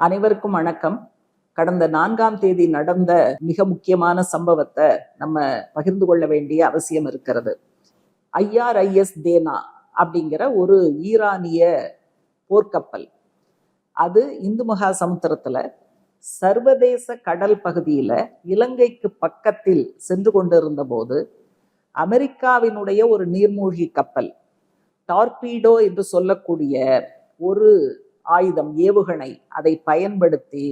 அனைவருக்கும் வணக்கம். கடந்த 4ஆம் தேதி நடந்த மிக முக்கியமான சம்பவத்தை நம்ம பகிர்ந்து கொள்ள வேண்டிய அவசியம் இருக்கிறது. IRIS தேனா அப்படிங்கிற ஒரு ஈரானிய போர்க்கப்பல், அது இந்து மகா சமுத்திரத்துல சர்வதேச கடல் பகுதியில இலங்கைக்கு பக்கத்தில் சென்று கொண்டிருந்த போது அமெரிக்காவினுடைய ஒரு நீர்மூழ்கி கப்பல் டார்பீடோ என்று சொல்லக்கூடிய ஒரு ஆயுதம், ஏவுகணை, அதை பயன்படுத்தி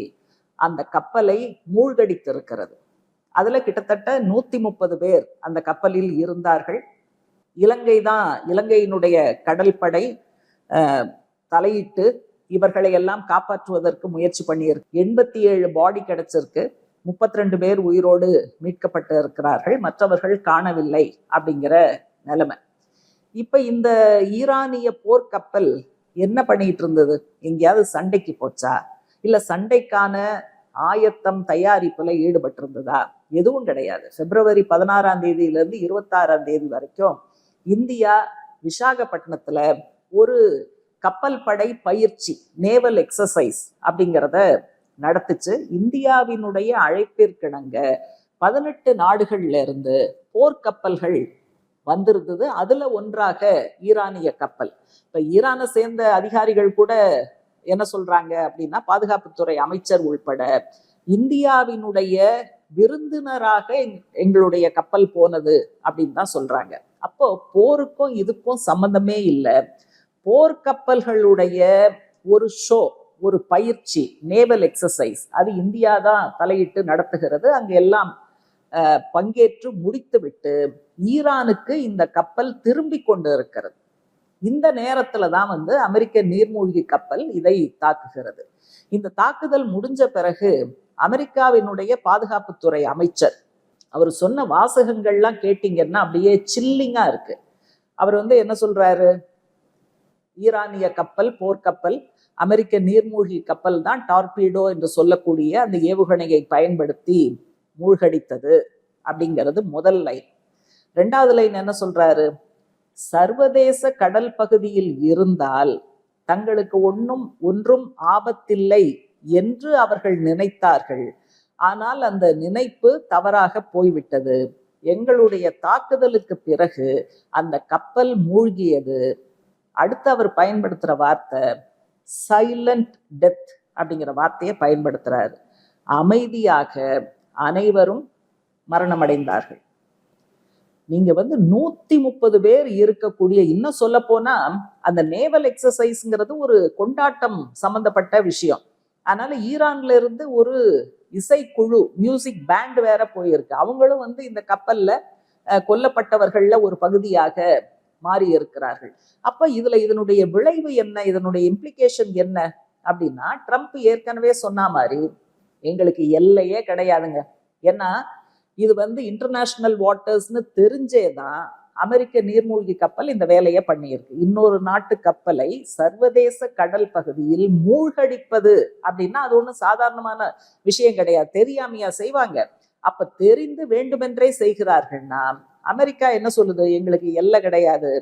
அந்த கப்பலை மூழ்கடித்திருக்கிறது. அதுல கிட்டத்தட்ட 130 பேர் அந்த கப்பலில் இருந்தார்கள். இலங்கையினுடைய கடல் படை தலையிட்டு இவர்களை எல்லாம் காப்பாற்றுவதற்கு முயற்சி பண்ணியிருக்கு. 87 பாடி கிடைச்சிருக்கு. 32 பேர் உயிரோடு மீட்கப்பட்டு இருக்கிறார்கள், மற்றவர்கள் காணவில்லை அப்படிங்கிற நிலைமை. இப்ப இந்த ஈரானிய போர்க்கப்பல் என்ன பண்ணிட்டு இருந்தது? எங்கேயாவது சண்டைக்கு போச்சா, இல்ல சண்டைக்கான ஆயத்தம் தயாரிப்புல ஈடுபட்டு இருந்ததா? எதுவும் கிடையாது. பிப்ரவரி 16ஆம் தேதியிலிருந்து 26ஆம் தேதி வரைக்கும் இந்தியா விசாகப்பட்டினத்துல ஒரு கப்பல் படை பயிற்சி, நேவல் எக்ஸசைஸ் அப்படிங்கிறத நடத்துச்சு. இந்தியாவினுடைய அழைப்பிற்கிணங்க 18 நாடுகள்ல இருந்து போர்க்கப்பல்கள் வந்திருந்தது. அதுல ஒன்றாக ஈரானிய கப்பல். இப்ப ஈரானை சேர்ந்த அதிகாரிகள் கூட என்ன சொல்றாங்க அப்படின்னா, பாதுகாப்புத்துறை அமைச்சர் உள்பட இந்தியாவினுடைய விருந்தினராக எங்களுடைய கப்பல் போனது அப்படின்னு தான் சொல்றாங்க. அப்போ போருக்கும் இதுக்கும் சம்பந்தமே இல்லை. போர்க்கப்பல்களுடைய ஒரு ஷோ, ஒரு பயிற்சி, நேவல் எக்ஸசைஸ், அது இந்தியா தான் தலையிட்டு நடத்துகிறது. அங்க எல்லாம் பங்கேற்று முடித்துவிட்டு ஈரானுக்கு இந்த கப்பல் திரும்பி கொண்டு இருக்கிறது. இந்த நேரத்துல தான் அமெரிக்க நீர்மூழ்கி கப்பல் இதை தாக்குகிறது. இந்த தாக்குதல் முடிஞ்ச பிறகு அமெரிக்காவினுடைய பாதுகாப்புத்துறை அமைச்சர் அவர் சொன்ன வாசகங்கள்லாம் கேட்டீங்கன்னா அப்படியே சில்லிங்கா இருக்கு. அவர் என்ன சொல்றாரு? ஈரானிய கப்பல், போர்க்கப்பல், அமெரிக்க நீர்மூழ்கி கப்பல் தான் டார்பீடோ என்று சொல்லக்கூடிய அந்த ஏவுகணையை பயன்படுத்தி மூழ்கடித்தது அப்படிங்கிறது முதல் லைன். 2வது லைன் என்ன சொல்றாரு? சர்வதேச கடல் பகுதியில் இருந்தால் தங்களுக்கு ஒன்றும் ஆபத்தில்லை என்று அவர்கள் நினைத்தார்கள். ஆனால் அந்த நினைப்பு தவறாக போய்விட்டது. எங்களுடைய தாக்குதலுக்கு பிறகு அந்த கப்பல் மூழ்கியது. அடுத்து அவர் பயன்படுத்துற வார்த்தை சைலண்ட் டெத் அப்படிங்கிற வார்த்தையை பயன்படுத்துறாரு. அமைதியாக அனைவரும் மரணமடைந்தார்கள். நீங்க 130 பேர் இருக்கக்கூடிய, இன்னும் சொல்ல போனா அந்த நேவல் எக்ஸசைஸ்ங்கிறது ஒரு கொண்டாட்டம் சம்பந்தப்பட்ட விஷயம். அதனால ஈரான்ல இருந்து ஒரு இசைக்குழு, மியூசிக் பேண்ட் வேற போயிருக்கு. அவங்களும் இந்த கப்பல்ல கொல்லப்பட்டவர்கள்ல ஒரு பகுதியாக மாறி இருக்கிறார்கள். அப்ப இதனுடைய விளைவு என்ன, இதனுடைய இம்ப்ளிகேஷன் என்ன அப்படின்னா, ட்ரம்ப் ஏற்கனவே சொன்ன மாதிரி எங்களுக்கு எல்லையே கிடையாதுங்க. ஏன்னா இது இன்டர்நேஷனல் வாட்டர்ஸ்னு தெரிஞ்சேதான் அமெரிக்க நீர்மூழ்கி கப்பல் இந்த வேலையை பண்ணியிருக்கு. இன்னொரு நாட்டு கப்பலை சர்வதேச கடல் பகுதியில் மூழ்கடிப்பது அப்படின்னா அது ஒன்றும் சாதாரணமான விஷயம் கிடையாது. தெரியாமையா செய்வாங்க? அப்ப தெரிந்து வேண்டுமென்றே செய்கிறார்கள்னா அமெரிக்கா என்ன சொல்லுது? எங்களுக்கு எல்லை கிடையாது,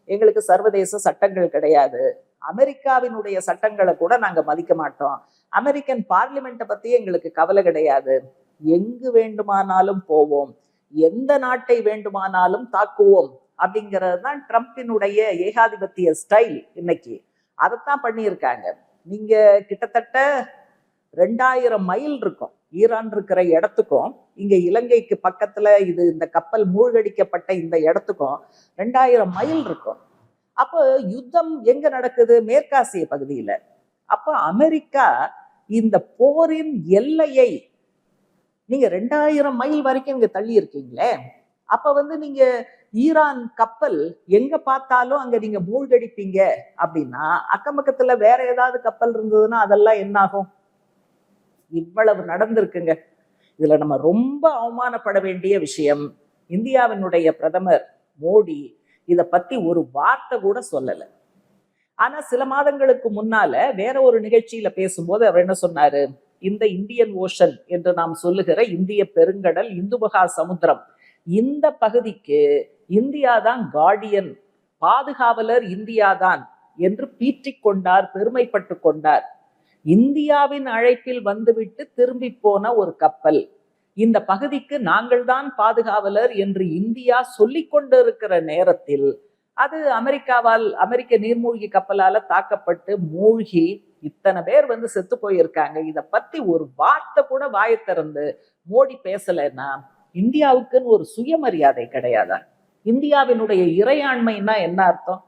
எங்களுக்கு சர்வதேச சட்டங்கள் கிடையாது, அமெரிக்காவினுடைய சட்டங்களை கூட நாங்க மதிக்க மாட்டோம், அமெரிக்கன் பார்லிமெண்ட்டை பத்தி எங்களுக்கு கவலை கிடையாது, எங்கு வேண்டுமானாலும் போவோம், எந்த நாட்டை வேண்டுமானாலும் தாக்குவோம் அப்படிங்கிறது தான் ட்ரம்பினுடைய ஏகாதிபத்திய ஸ்டைல். இன்னைக்கு அதைத்தான் பண்ணியிருக்காங்க. நீங்க கிட்டத்தட்ட 2000 மைல் இருக்கும் ஈரான் இருக்கிற இடத்துக்கும், இங்க இலங்கைக்கு பக்கத்துல இந்த கப்பல் மூழ்கடிக்கப்பட்ட இந்த இடத்துக்கும் 2000 மைல் இருக்கும். அப்போ யுத்தம் எங்க நடக்குது? மேற்காசிய பகுதியில. அப்ப அமெரிக்கா இந்த போரின் எல்லையை நீங்க 2000 மைல் வரைக்கும் இங்க தள்ளி இருக்கீங்களே. அப்ப நீங்க ஈரான் கப்பல் எங்க பார்த்தாலும் அங்க நீங்க மூழ்கடிப்பீங்க அப்படின்னா, அக்கம் பக்கத்துல வேற ஏதாவது கப்பல் இருந்ததுன்னா அதெல்லாம் என்ன ஆகும்? இவ்வளவு நடந்திருக்குங்க. இதுல நம்ம ரொம்ப அவமானப்பட வேண்டிய விஷயம், இந்தியாவினுடைய பிரதமர் மோடி இத பத்தி ஒரு வார்த்தை கூட சொல்லல. ஆனா சில மாதங்களுக்கு முன்னால வேற ஒரு நிகழ்ச்சியில பேசும்போது அவர் என்ன சொன்னாரு? இந்த இந்தியன் ஓஷன் என்று நாம் சொல்லுகிற இந்திய பெருங்கடல், இந்து மகா சமுத்திரம், இந்த பகுதிக்கு இந்தியா தான் கார்டியன், பாதுகாவலர் இந்தியா தான் என்று பீற்றிக் கொண்டார், பெருமைப்பட்டு கொண்டார். இந்தியாவின் அழைப்பில் வந்துவிட்டு திரும்பி போன ஒரு கப்பல். இந்த பகுதிக்கு நாங்கள் தான் பாதுகாவலர் என்று இந்தியா சொல்லிக் கொண்டிருக்கிற நேரத்தில் அது அமெரிக்க நீர்மூழ்கி கப்பலால தாக்கப்பட்டு மூழ்கி இத்தனை பேர் வந்து செத்து போயிருக்காங்க. இத பத்தி ஒரு வார்த்தை கூட வாயை திறந்து மோடி பேசலைன்னா இந்தியாவுக்குன்னு ஒரு சுயமரியாதை கிடையாதா? இந்தியாவினுடைய இறையாண்மைன்னா என்ன அர்த்தம்?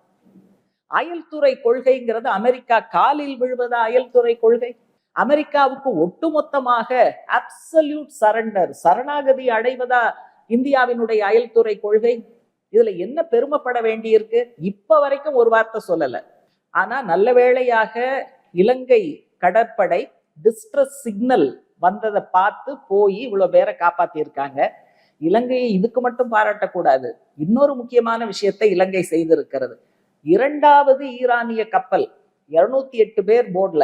அயல்துறை கொள்கைங்கிறது அமெரிக்கா காலில் விழுவதா அயல்துறை கொள்கை? அமெரிக்காவுக்கு ஒட்டுமொத்தமாக அப்சல்யூட் சரண்டர், சரணாகதி அடைவதா இந்தியாவினுடைய அயல்துறை கொள்கை? இதுல என்ன பெருமைப்பட வேண்டியிருக்கு? இப்ப வரைக்கும் ஒரு வார்த்தை சொல்லல. ஆனா நல்ல வேளையாக இலங்கை கடற்படை டிஸ்ட்ரஸ் சிக்னல் வந்ததை பார்த்து போய் இவ்வளவு பேரை காப்பாத்தி இருக்காங்க. இலங்கையை இதுக்கு மட்டும் பாராட்டக்கூடாது. இன்னொரு முக்கியமான விஷயத்தை இலங்கை செய்திருக்கிறது. 2வது ஈரானிய கப்பல் 208 பேர் போர்ட்ல